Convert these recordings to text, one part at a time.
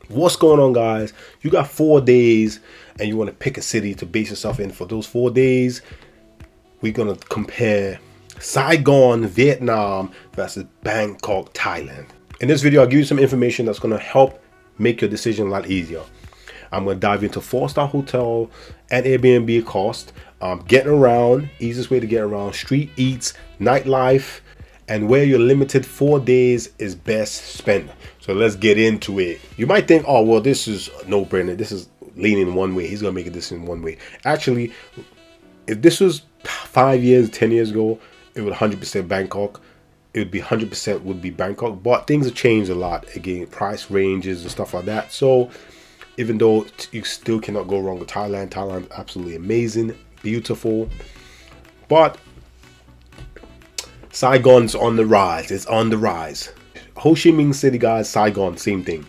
What's going on, guys? You got 4 days and you want to pick a city to base yourself in. For those 4 days, we're going to compare Saigon, Vietnam versus Bangkok, Thailand. In this video, I'll give you some information that's going to help make your decision a lot easier. I'm going to dive into 4-star hotel and Airbnb cost, getting around, easiest way to get around, street eats, nightlife, and where your limited 4 days is best spent. So let's get into it. You might think, oh, well, this is a no-brainer. This is leaning one way. He's going to make a decision one way. Actually, if this was 5 years, 10 years ago, it would 100% Bangkok. It would be 100% would be Bangkok. But things have changed a lot. Again, price ranges and stuff like that. So even though you still cannot go wrong with Thailand. Thailand, absolutely amazing, beautiful. But Saigon's on the rise. It's on the rise. Ho Chi Minh City, guys, Saigon, same thing.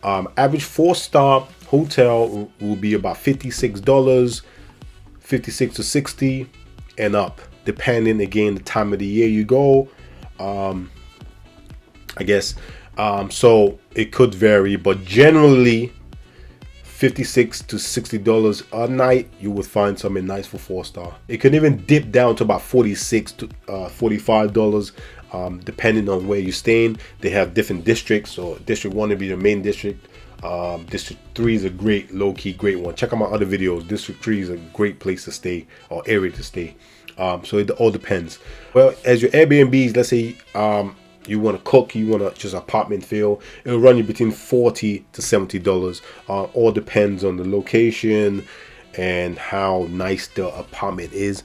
Average 4-star hotel will be about $56, 56 to 60 and up, depending again the time of the year you go. I guess so it could vary, but generally $56 to $60 a night, you would find something nice for 4-star. It can even dip down to about $46 to $45, depending on where you're staying. They have different districts, so District 1 will be the main district. District 3 is a great, low-key, great one. Check out my other videos. District 3 is a great place to stay, or area to stay. So it all depends. Well, as your Airbnbs, let's say you want to cook, you want to just apartment feel, it'll run you between $40 to $70. All depends on the location and how nice the apartment is.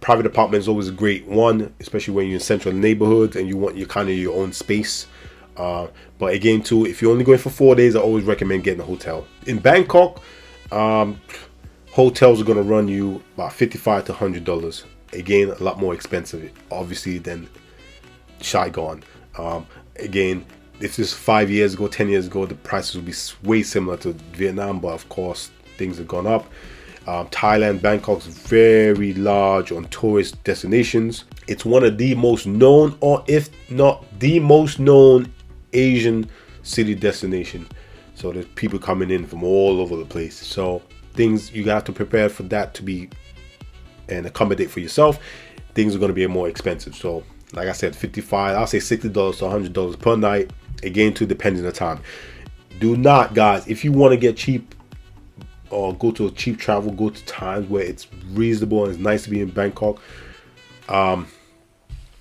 Private apartment is always a great one, especially when you're in central neighborhoods and you want your kind of your own space. But again, too, if you're only going for 4 days, I always recommend getting a hotel. In Bangkok, hotels are going to run you about $55 to $100. Again, a lot more expensive, obviously, than Saigon. Again, if this is 5 years ago, 10 years ago, the prices would be way similar to Vietnam, but of course things have gone up. Thailand, Bangkok's very large on tourist destinations. It's one of the most known, or if not the most known, Asian city destination. So there's people coming in from all over the place. So things you have to prepare for that to be and accommodate for yourself. Things are going to be more expensive. So like I said, I'll say $60 to $100 per night. Again, too, depending on the time. Do not, guys, if you want to get cheap or go to a cheap travel, go to times where it's reasonable and it's nice to be in Bangkok.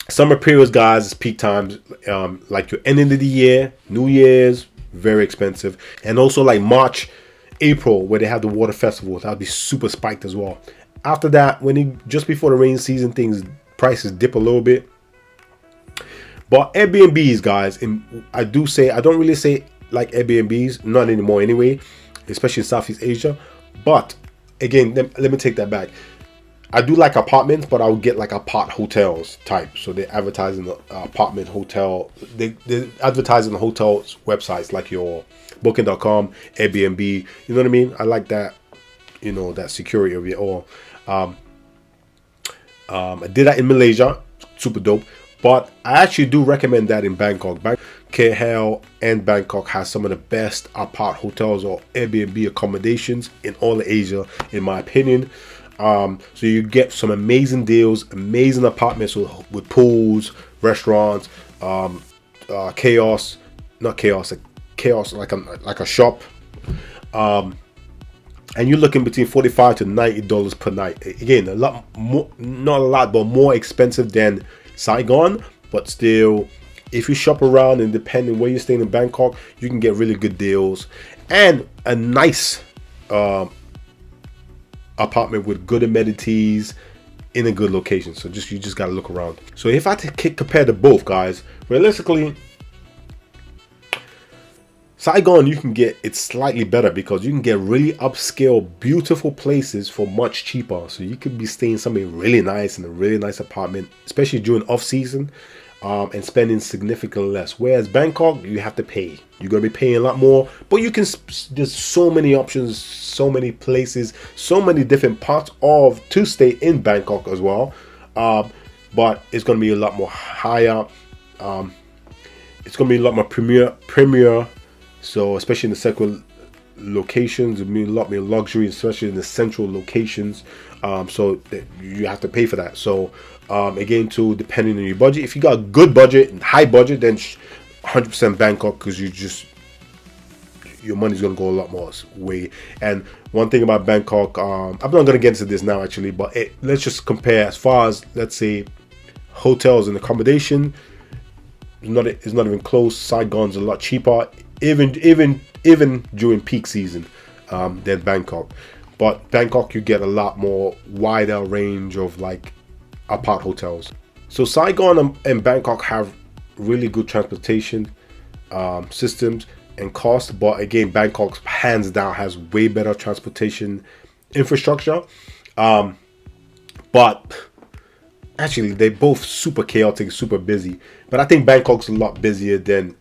Summer periods, guys, is peak times. Like your ending of the year, New Year's, very expensive. And also like March, April, where they have the water festival, that'll be super spiked as well. After that, just before the rain season, prices dip a little bit. But Airbnbs, guys, I don't really say like Airbnbs, not anymore anyway, especially in Southeast Asia. But again, let me take that back. I do like apartments, but I would get like apart hotels type. So they advertise in the apartment hotel. They advertise in the hotels websites like your Booking.com, Airbnb. You know what I mean? I like that. You know, that security of it all. I did that in Malaysia, super dope. But I actually do recommend that in Bangkok. KL and Bangkok has some of the best apart hotels or Airbnb accommodations in all of Asia, in my opinion. So you get some amazing deals, amazing apartments with pools, restaurants, chaos like a shop. And you're looking between $45 to $90 per night. Again, a lot more, not a lot, but more expensive than Saigon. But still, if you shop around and depending where you're staying in Bangkok, you can get really good deals and a nice apartment with good amenities in a good location. So you just gotta look around. So if I compare the both, guys, realistically, Saigon, you can get it slightly better because you can get really upscale, beautiful places for much cheaper. So you could be staying somewhere really nice in a really nice apartment, especially during off season, and spending significantly less. Whereas Bangkok, you have to pay. You're gonna be paying a lot more, but you can. There's so many options, so many places, so many different parts to stay in Bangkok as well. But it's gonna be a lot more higher. It's gonna be a lot more premier So especially in the central locations, it means a lot more luxury, especially in the central locations. So you have to pay for that. So again, too, depending on your budget, if you got a good budget and high budget, then 100% Bangkok, because your money's gonna go a lot more way. And one thing about Bangkok, I'm not gonna get into this now actually, but let's just compare as far as, let's say, hotels and accommodation. It's not even close. Saigon's a lot cheaper, even during peak season, than Bangkok. But Bangkok, you get a lot more wider range of like apart hotels. So Saigon and Bangkok have really good transportation systems and cost, but again, Bangkok hands down has way better transportation infrastructure. But actually, they're both super chaotic, super busy. But I think Bangkok's a lot busier than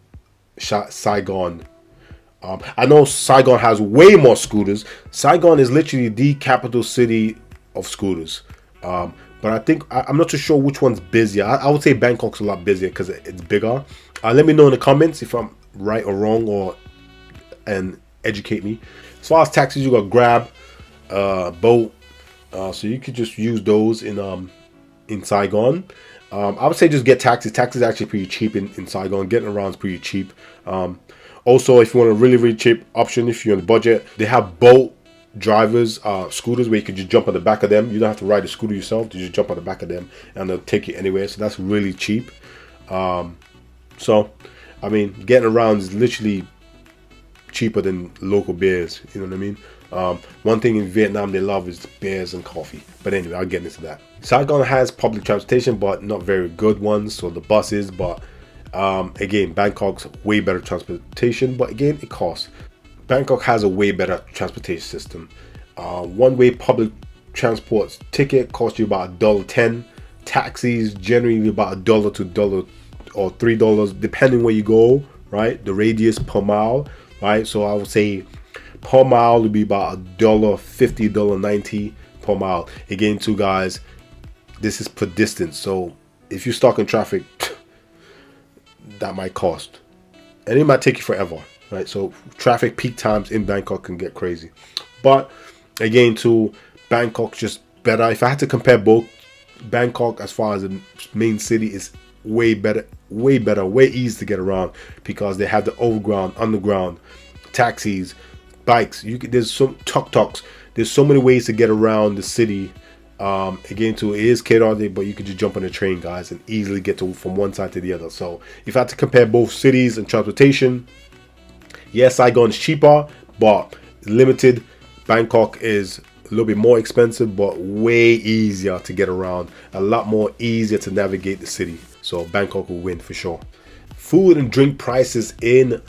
Saigon. I know Saigon has way more scooters. Saigon is literally the capital city of scooters. But I think I'm not too sure which one's busier. I would say Bangkok's a lot busier because it's bigger. Let me know in the comments if I'm right or wrong, and educate me. As far as taxis, you got Grab, Boat, so you could just use those in Saigon. I would say just get taxis. Taxis are actually pretty cheap in Saigon. Getting around is pretty cheap. Also, if you want a really cheap option, if you're on a budget, they have Boat drivers, scooters where you can just jump on the back of them. You don't have to ride the scooter yourself. You just jump on the back of them and they'll take you anywhere. So that's really cheap. So I mean, getting around is literally cheaper than local beers. You know what I mean? One thing in Vietnam they love is beers and coffee. But anyway, I'll get into that. Saigon has public transportation, but not very good ones. So the buses, but again, Bangkok's way better transportation, but again, it costs. Bangkok has a way better transportation system. One-way public transport ticket costs you about $1.10. Taxis generally about $1 to $1 or $3, depending where you go, right? The radius per mile, right? So I would say per mile would be about $1.50, $1.90 per mile. Again, too, guys, this is per distance. So if you're stuck in traffic, that might cost, and it might take you forever, right? So traffic peak times in Bangkok can get crazy. But again, too, Bangkok just better. If I had to compare both, Bangkok as far as the main city is way better, way easy to get around because they have the overground, underground, taxis, bikes. There's some tuk-tuks. There's so many ways to get around the city. Again, too, it is chaotic, but you could just jump on a train, guys, and easily get from one side to the other. So if I had to compare both cities and transportation, yes, Saigon is cheaper, but limited. Bangkok is a little bit more expensive, but way easier to get around, a lot more easier to navigate the city. So Bangkok will win for sure. Food and drink prices in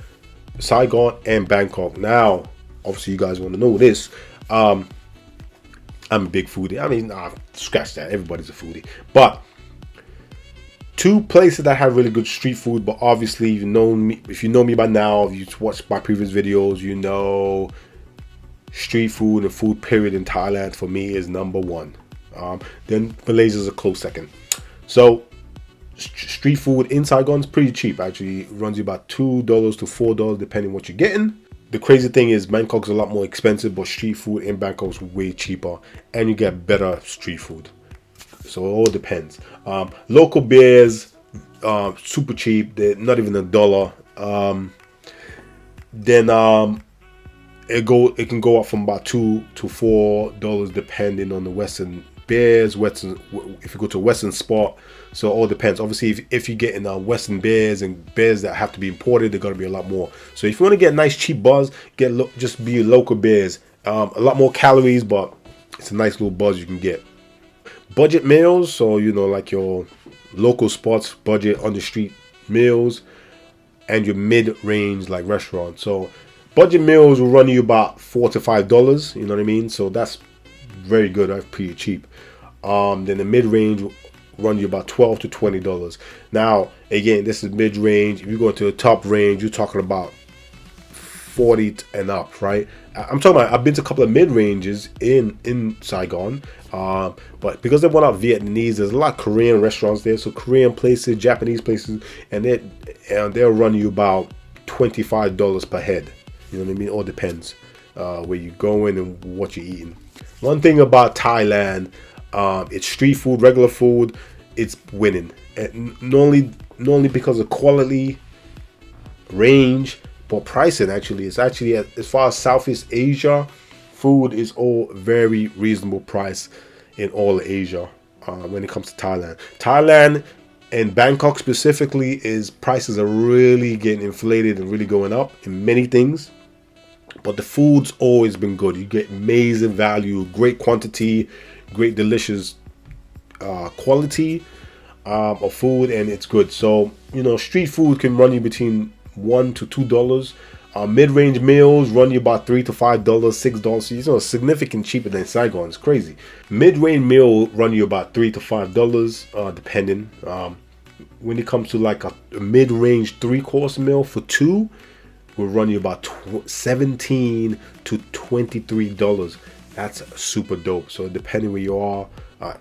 Saigon and Bangkok. Now, obviously, you guys want to know this. I'm a big foodie. I mean, scratch that. Everybody's a foodie. But two places that have really good street food, but obviously, if you know me by now, if you watched my previous videos, you know street food and food period in Thailand for me is number one. Then Malaysia is a close second. So street food in Saigon is pretty cheap. Actually, it runs you about $2 to $4 depending what you're getting. The crazy thing is Bangkok's a lot more expensive, but street food in Bangkok is way cheaper, and you get better street food. So it all depends. Local beers, super cheap. They're not even $1. Then it can go up from about $2 to $4 depending on the Western beers. If you go to a Western spot, so it all depends. Obviously, if you're getting Western beers and beers that have to be imported, they're gonna be a lot more. So if you want to get a nice cheap buzz, just be local beers. A lot more calories, but it's a nice little buzz you can get. Budget meals, so like your local spots, budget on the street meals, and your mid-range like restaurants. So budget meals will run you about $4 to $5. You know what I mean? So that's very good. That's pretty cheap. Then the mid-range will run you about $12 to $20. Now, again, this is mid-range. If you go to the top range, you're talking about 40 and up, right? I'm talking about, I've been to a couple of mid-ranges in Saigon, but because they went out Vietnamese, there's a lot of Korean restaurants there, so Korean places, Japanese places, and they'll run you about $25 per head. You know what I mean? All depends where you're going and what you're eating. One thing about Thailand, it's street food, regular food. It's winning, and not only because of quality, range, but pricing. Actually, it's actually as far as Southeast Asia, food is all very reasonable price in all Asia. When it comes to Thailand and Bangkok specifically, is prices are really getting inflated and really going up in many things. But the food's always been good. You get amazing value, great quantity, great delicious quality of food, and it's good. So street food can run you between $1 to $2. Mid-range meals run you about $3 to $5, $6. So significant cheaper than Saigon. It's crazy. Mid-range meal run you about $3 to $5, depending. When it comes to like a mid-range 3-course meal for two, will run you about $17 to $23. That's super dope. So depending where you are,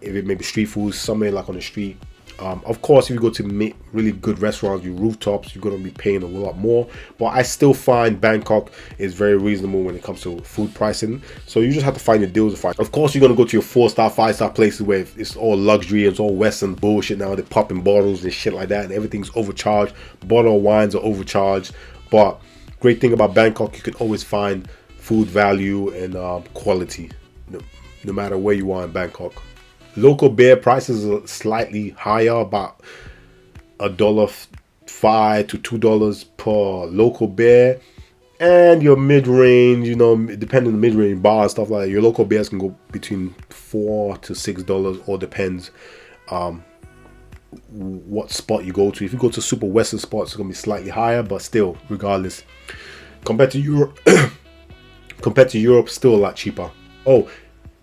if it may be street food, somewhere like on the street. Of course, if you go to really good restaurants, your rooftops, you're going to be paying a lot more. But I still find Bangkok is very reasonable when it comes to food pricing. So you just have to find your deals to find. Of course, you're going to go to your 4-star, 5-star places where it's all luxury, it's all Western bullshit now. They're popping bottles and shit like that, and everything's overcharged. Bottle of wines are overcharged. But great thing about Bangkok, you can always find food value and quality, no matter where you are in Bangkok. Local beer prices are slightly higher, about $1.05 to $2 per local beer. And your mid-range, depending on the mid-range bar and stuff like that, your local beers can go between $4 to $6, or depends what spot you go to. If you go to super Western spots, it's gonna be slightly higher, but still, regardless, compared to Europe, still a lot cheaper. Oh,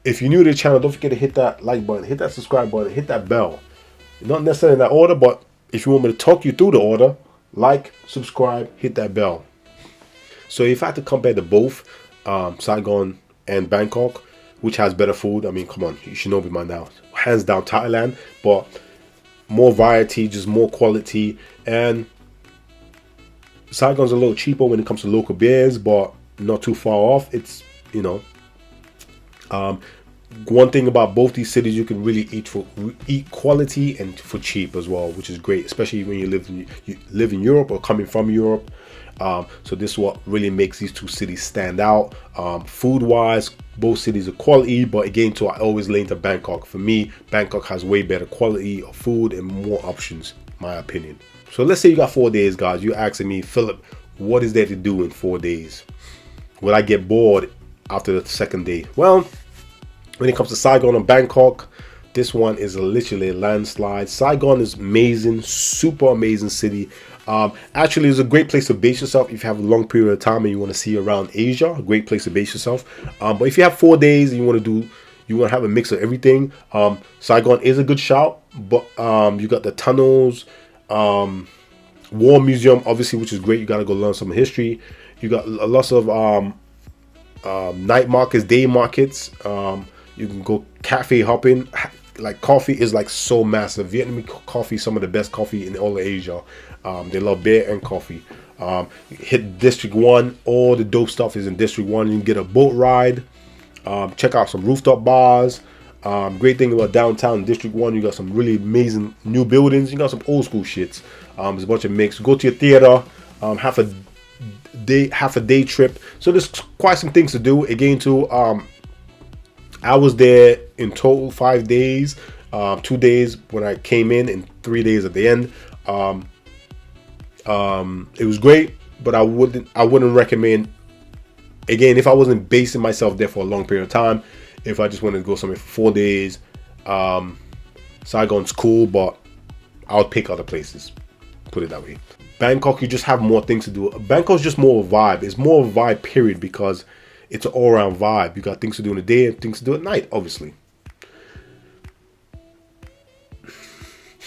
if you're new to the channel, don't forget to hit that like button, hit that subscribe button, hit that bell. Not necessarily in that order, but if you want me to talk you through the order, like, subscribe, hit that bell. So if I had to compare the both, Saigon and Bangkok, which has better food? I mean, come on, you should know me by now. Hands down Thailand, but more variety, just more quality. And Saigon's a little cheaper when it comes to local beers, but not too far off. It's, one thing about both these cities, you can really eat quality and for cheap as well, which is great, especially when you live in Europe or coming from Europe. So this is what really makes these two cities stand out. Food wise, both cities are quality, but again, I always lean to Bangkok. For me, Bangkok has way better quality of food and more options, my opinion. So let's say you got 4 days, guys. You're asking me, Philip, what is there to do in 4 days? Will I get bored after the second day? Well, when it comes to Saigon and Bangkok, this one is literally a landslide. Saigon is amazing, super amazing city. Actually, it's a great place to base yourself if you have a long period of time and you want to see around Asia. A great place to base yourself. But if you have 4 days and you want to have a mix of everything, Saigon is a good shout. But you got the tunnels, War Museum, obviously, which is great. You got to go learn some history. You got lots of night markets, day markets. You can go cafe hopping. Like, coffee is like so massive. Vietnamese coffee is some of the best coffee in all of Asia. They love beer and coffee. Hit District 1. All the dope stuff is in District 1. You can get a boat ride. Check out some rooftop bars. Great thing about downtown District 1, you got some really amazing new buildings. You got some old school shits. There's a bunch of mix. Go to your theater. Half a day trip. So there's quite some things to do. Again, too, I was there in total 5 days, 2 days when I came in and 3 days at the end. It was great, but I wouldn't recommend. Again, if I wasn't basing myself there for a long period of time, if I just wanted to go somewhere for 4 days, Saigon's cool, but I would pick other places. Put it that way. Bangkok, you just have more things to do. Bangkok's just more of a vibe. It's more of a vibe, period, because it's an all-around vibe. You got things to do in the day and things to do at night, obviously.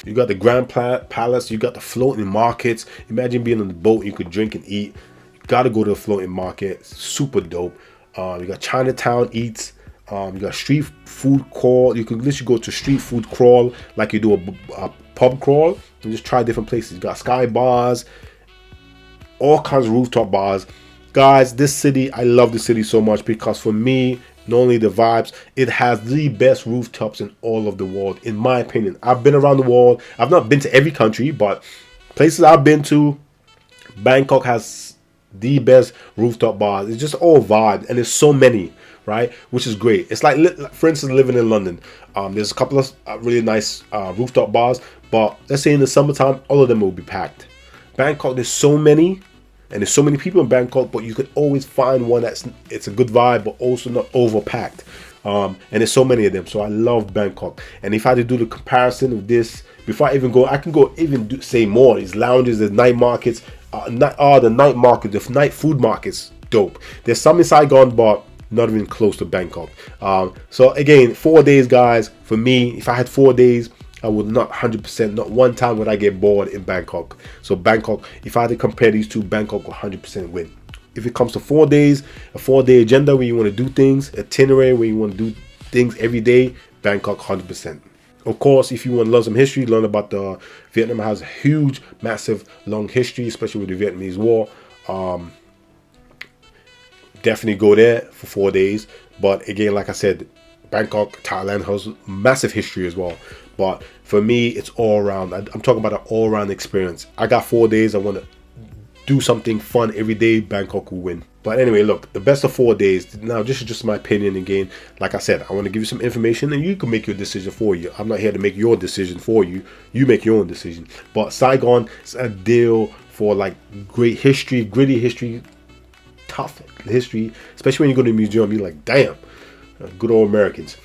You got the Grand Palace. You got the floating markets. Imagine being on the boat. You could drink and eat. You got to go to the floating market. Super dope. You got Chinatown eats. You got street food crawl. You can literally go to street food crawl like you do a pub crawl and just try different places. You got sky bars. all kinds of rooftop bars. Guys, this city, I love the city so much because for me, not only the vibes, it has the best rooftops in all of the world, in my opinion. I've been around the world. I've not been to every country, but places I've been to, Bangkok has the best rooftop bars. It's just all vibe, and there's so many, right? Which is great. It's like, for instance, living in London. There's a couple of really nice rooftop bars, but let's say in the summertime, all of them will be packed. Bangkok, there's so many. And there's so many people in Bangkok, but you could always find one it's a good vibe, but also not overpacked. And there's so many of them, so I love Bangkok. And if I had to do the comparison of this, before I even go, I can go even say more. These lounges, the night markets, the night market, the night food markets, dope. There's some in Saigon, but not even close to Bangkok. So again, 4 days, guys. For me, if I had 4 days, I would not 100%, not one time would I get bored in Bangkok. So Bangkok, if I had to compare these two, Bangkok will 100% win. If it comes to 4 days, a 4-day agenda where you want to do things, itinerary where you want to do things every day, Bangkok 100%. Of course, if you want to learn some history, learn about the Vietnam has a huge, massive, long history, especially with the Vietnamese War. Definitely go there for 4 days. But again, like I said, Bangkok, Thailand has massive history as well. But for me, it's all around. I'm talking about an all-around experience. I got 4 days. I want to do something fun every day. Bangkok will win. But anyway, look, the best of 4 days. Now, this is just my opinion again. Like I said, I want to give you some information and you can make your decision for you. I'm not here to make your decision for you. You make your own decision. But Saigon is a deal for like great history, gritty history, tough history. Especially when you go to the museum, you're like, damn, good old Americans.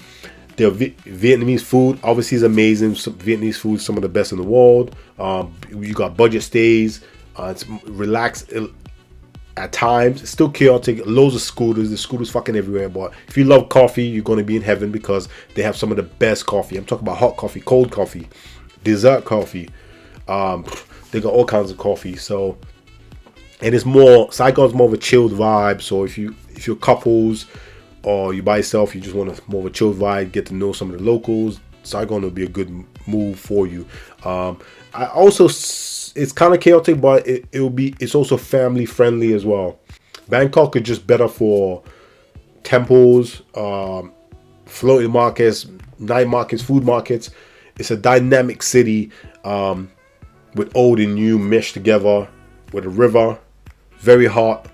Their Vietnamese food obviously is amazing. Vietnamese food is some of the best in the world. You got budget stays. It's relaxed at times. It's still chaotic. Loads of scooters. There's scooters fucking everywhere. But if you love coffee, you're going to be in heaven because they have some of the best coffee. I'm talking about hot coffee, cold coffee, dessert coffee. They got all kinds of coffee. So, and it's more, Saigon's more of a chilled vibe. So if you're couples, or you by yourself, you just want a more of a chill vibe, get to know some of the locals, Saigon will be a good move for you. I also, it's kind of chaotic, but it's also family friendly as well. Bangkok is just better for temples, floating markets, night markets, food markets. It's a dynamic city with old and new meshed together, with a river, very hot,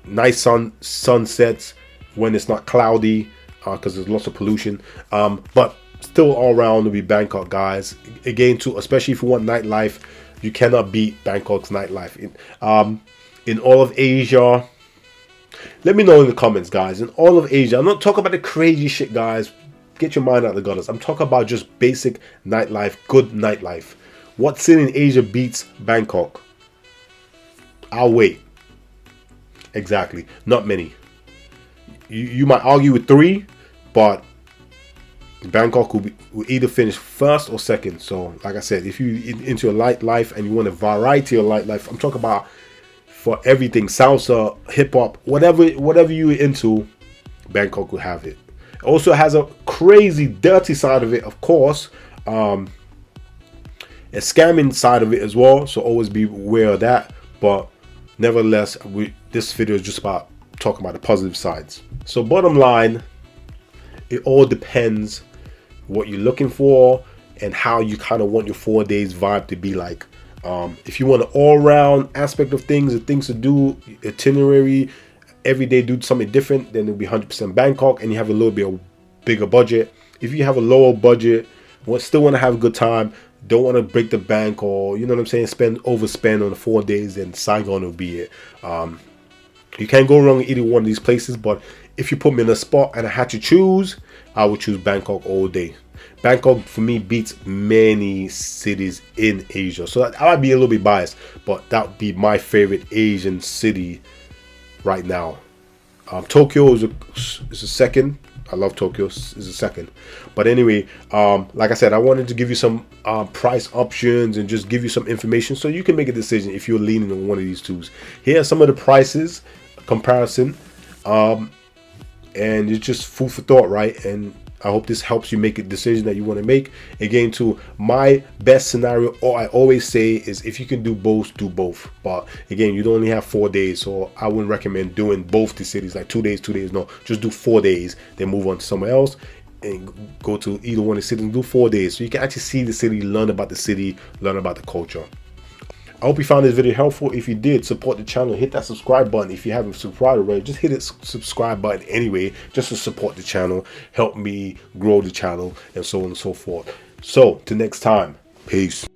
nice sunsets when it's not cloudy because there's lots of pollution, but still all around will be Bangkok, guys. Again, too, especially if you want nightlife, you cannot beat Bangkok's nightlife. In all of Asia, let me know in the comments, guys. In all of Asia, I'm not talking about the crazy shit, guys. Get your mind out of the gutters. I'm talking about just basic nightlife, good nightlife. What city in Asia beats Bangkok? I'll wait. Exactly, not many. You might argue with 3, but Bangkok will either finish first or second. So, like I said, if you into a light life and you want a variety of light life, I'm talking about for everything, salsa, hip hop, whatever you're into, Bangkok will have it. It also has a crazy dirty side of it, of course. A scamming side of it as well. So always be aware of that. But nevertheless, this video is just about talking about the positive sides. So bottom line, it all depends what you're looking for and how you kind of want your 4 days vibe to be like. If you want an all-round aspect of things and things to do, itinerary, every day do something different, then it'll be 100% Bangkok, and you have a little bit of bigger budget. If you have a lower budget, still want to have a good time, don't want to break the bank, or you know what I'm saying, overspend on the 4 days, then Saigon will be it. You can't go wrong in either one of these places, but if you put me in a spot and I had to choose, I would choose Bangkok all day. Bangkok for me beats many cities in Asia, so I might be a little bit biased, but that would be my favorite Asian city right now. Tokyo is a second. I love Tokyo, is a second. But anyway, like I said, I wanted to give you some price options and just give you some information so you can make a decision if you're leaning on one of these twos. Here are some of the prices comparison, and it's just food for thought, right? And I hope this helps you make a decision that you want to make. Again, to my best scenario, or I always say, is if you can do both, do both. But again, you don't only have 4 days, so I wouldn't recommend doing both the cities, like 2 days, 2 days. No, just do 4 days, then move on to somewhere else and go to either one of the cities and do 4 days, so you can actually see the city, learn about the city, learn about the culture. I hope you found this video helpful. If you did, support the channel. Hit that subscribe button. If you haven't subscribed already, just hit the subscribe button anyway, just to support the channel, help me grow the channel, and so on and so forth. So, till next time, peace.